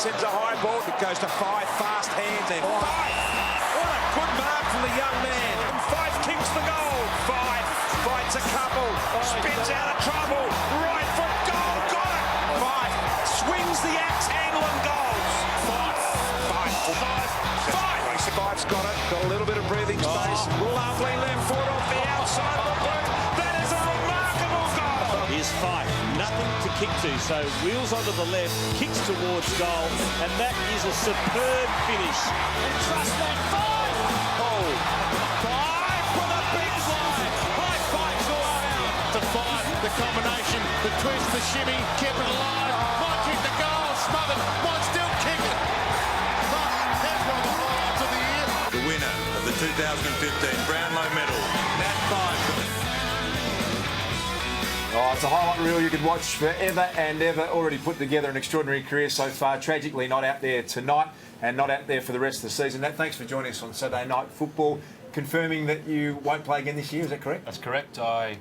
sends a high ball. It goes to Fyfe, fast hands, and Fyfe! What a good mark from the young man. And Fyfe kicks the goal. Fyfe fights a couple, spins out of trouble, right foot, goal, got it! Fyfe swings the axe handle and goals. Fyfe's got it, got a little bit of breathing space. Lovely left foot off the outside of the boot. That is a remarkable goal. Here's Fyfe, nothing to kick to, so wheels onto the left, kicks towards goal, and that is a superb finish. And trust that Fyfe! Oh, Fyfe with a big slide. High fives all out. To Fyfe, the combination, the twist, the shimmy, keep it alive. Might kick the goal, smothered, might still kick it. That's one of the highlights of the year. The winner of the 2015 Brownlow medal, Nat Fyfe. Oh, it's a highlight reel you could watch forever and ever. Already put together an extraordinary career so far. Tragically not out there tonight and not out there for the rest of the season. Nat, thanks for joining us on Saturday Night Football. Confirming that you won't play again this year, is that correct? That's correct. I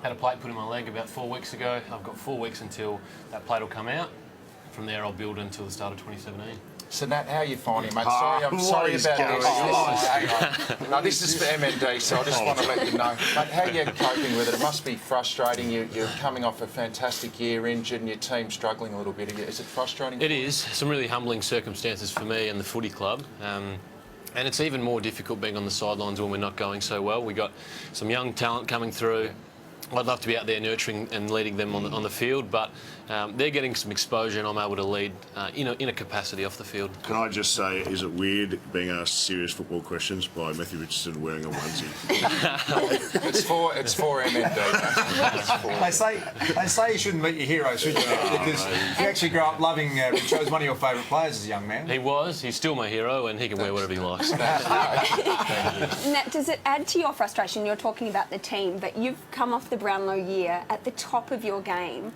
had a plate put in my leg about 4 weeks ago. I've got 4 weeks until that plate will come out. From there, I'll build until the start of 2017. So, Nat, how are you finding, mate? Sorry, I'm sorry about this. No, this is for MND, so I just want to let you know. Mate, how are you coping with it? It must be frustrating. You're coming off a fantastic year, injured, and your team's struggling a little bit. Is it frustrating? It is. Some really humbling circumstances for me and the footy club. And it's even more difficult being on the sidelines when we're not going so well. We've got some young talent coming through. I'd love to be out there nurturing and leading them on the field, but they're getting some exposure and I'm able to lead in a capacity off the field. Can I just say, is it weird being asked serious football questions by Matthew Richardson wearing a onesie? It's for MND. They say you shouldn't meet your heroes, should you? Because you actually grew up loving Rich. Was one of your favourite players as a young man. He was. He's still my hero and he can wear whatever he likes. Nat, does it add to your frustration? You're talking about the team, but you've come off the Brownlow year at the top of your game.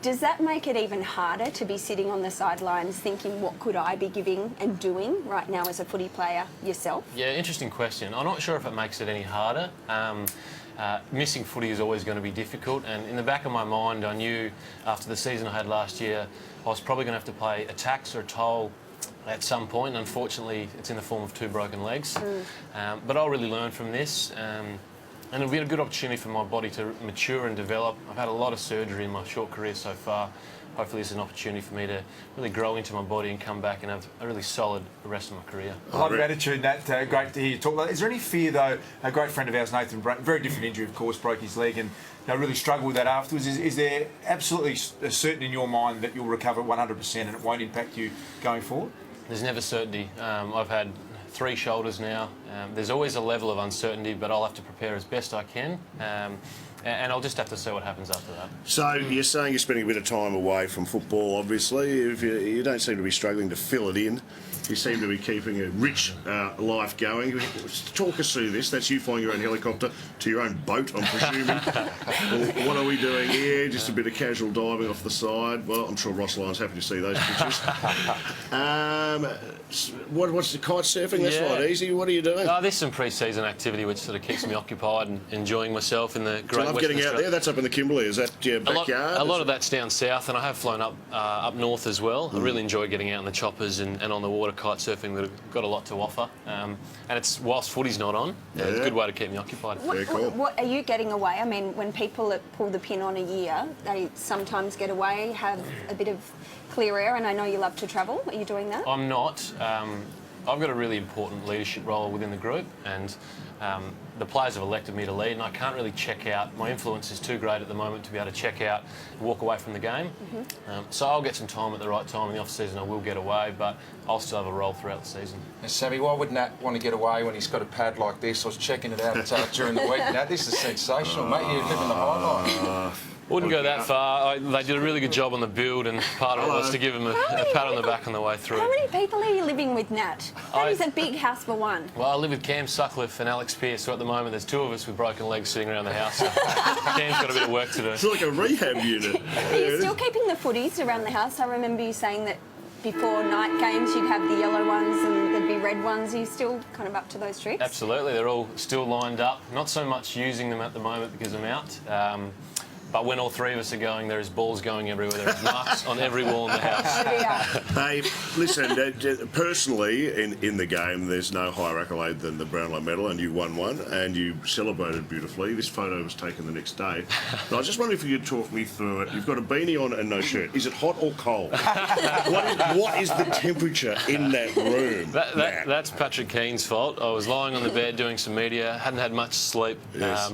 Does that make it even harder to be sitting on the sidelines thinking, what could I be giving and doing right now as a footy player yourself? Yeah, interesting question. I'm not sure if it makes it any harder. Missing footy is always going to be difficult, and in the back of my mind I knew after the season I had last year I was probably going to have to play a tax or a toll at some point. Unfortunately, it's in the form of 2 broken legs. But I'll really learn from this. And it'll be a good opportunity for my body to mature and develop. I've had a lot of surgery in my short career so far. Hopefully it's an opportunity for me to really grow into my body and come back and have a really solid rest of my career. I love your attitude, Nat. Great to hear you talk about it. Is there any fear, though? A great friend of ours, Nathan Brayton, very different injury, of course, broke his leg and really struggled with that afterwards. Is there absolutely certain in your mind that you'll recover 100% and it won't impact you going forward? There's never certainty. I've had 3 shoulders now. There's always a level of uncertainty, but I'll have to prepare as best I can. And I'll just have to see what happens after that. So you're saying you're spending a bit of time away from football, obviously. If you don't seem to be struggling to fill it in. You seem to be keeping a rich life going. Talk us through this. That's you flying your own helicopter to your own boat, I'm presuming. What are we doing here? Just a bit of casual diving off the side. Well, I'm sure Ross Lyon's happy to see those pictures. What's the kite surfing? That's not easy. What are you doing? There's some pre-season activity which sort of keeps me occupied and enjoying myself in the great Western getting out there. That's up in the Kimberley. Is that your backyard? A lot of that's down south, and I have flown up north as well. I really enjoy getting out in the choppers and on the water kite surfing. That have got a lot to offer, and it's whilst footy's not on, it's a good way to keep me occupied. What are you getting away? I mean, when people that pull the pin on a year, they sometimes get away, have a bit of clear air, and I know you love to travel. Are you doing that? I'm not. I've got a really important leadership role within the group, and the players have elected me to lead, and I can't really check out. My influence is too great at the moment to be able to check out and walk away from the game. So I'll get some time at the right time in the off-season. I will get away, but I'll still have a role throughout the season. Now, Sammy, why would Nat want to get away when he's got a pad like this? I was checking it out during the week. Nat, this is sensational, mate. You're living the high life. Wouldn't go that far. They did a really good job on the build, and part of it was to give them a pat on the back on the way through. How many people are you living with, Nat? That is a big house for one. Well, I live with Cam Sutcliffe and Alex Pearce, so at the moment there's 2 of us with broken legs sitting around the house. So Cam's got a bit of work to do. It's like a rehab unit. Are you still keeping the footies around the house? I remember you saying that before night games you'd have the yellow ones and there'd be red ones. Are you still kind of up to those tricks? Absolutely. They're all still lined up. Not so much using them at the moment because I'm out. But when all three of us are going, there is balls going everywhere. There is marks on every wall in the house. Hey, listen, personally, in the game, there's no higher accolade than the Brownlow medal, and you won one, and you celebrated beautifully. This photo was taken the next day. But I was just wondering if you could talk me through it. You've got a beanie on and no shirt. Is it hot or cold? What is the temperature in that room? That's Patrick Keane's fault. I was lying on the bed doing some media, hadn't had much sleep, Yes.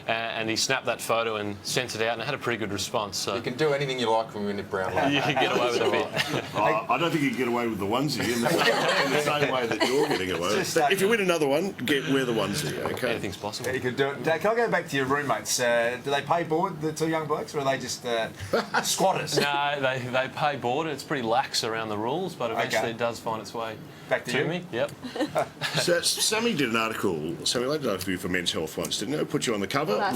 and he snapped that photo and sent it out, and it had a pretty good response. So You can do anything you like when you're in the Brownlow. you can get away with a bit. I don't think you can get away with the onesie in the same way that you're getting away with it. If you win another one, wear the onesie, okay? Anything's possible. You can do it. Can I go back to your roommates? Do they pay board, the two young blokes, or are they just squatters? No, they pay board. It's pretty lax around the rules, but eventually it does find its way Back to you. me. Yep. So Sammy did an article. Sammy, they did an article for Men's Health once, didn't it? Put you on the cover. Last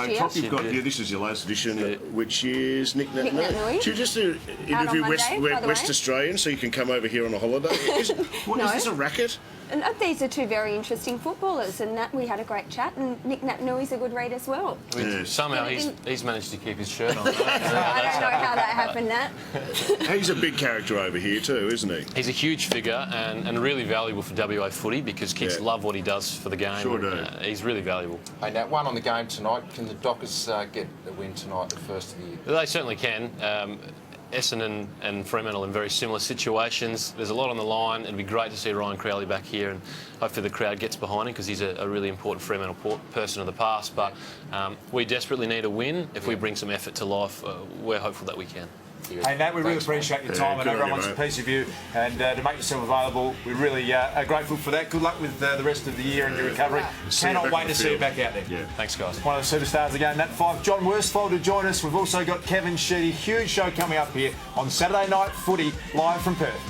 year. Top, you've got Yeah. this is your latest edition, which is Nick Nat Nat Nui. Do you just interview West Australians so you can come over here on a holiday? Is this a racket? And these are two very interesting footballers, and we had a great chat, and Nick Nat Nui's a good read as well. Yes. Somehow But it he's managed to keep his shirt on. I don't know how that happened, Nat. He's a big character over here too, isn't he? He's a huge figure and really valuable for WA footy because kids love what he does for the game. Sure do. He's really valuable. Hey, Nat, one on the game tonight. Can the Dockers get a win tonight, the first of the year? They certainly can. Essendon and Fremantle in very similar situations. There's a lot on the line. It'd be great to see Ryan Crowley back here, and hopefully the crowd gets behind him because he's a really important Fremantle person of the past. But we desperately need a win. If we bring some effort to life, we're hopeful that we can. Hey Nat, we really appreciate your time. I know everyone wants a piece of you, and to make yourself available, we really are grateful for that. Good luck with the rest of the year and your recovery. Cannot wait to see you back out there. Yeah. Thanks, guys. One of the superstars again, Nat Fyfe. John Worsfold to join us. We've also got Kevin Sheedy. Huge show coming up here on Saturday Night Footy, live from Perth.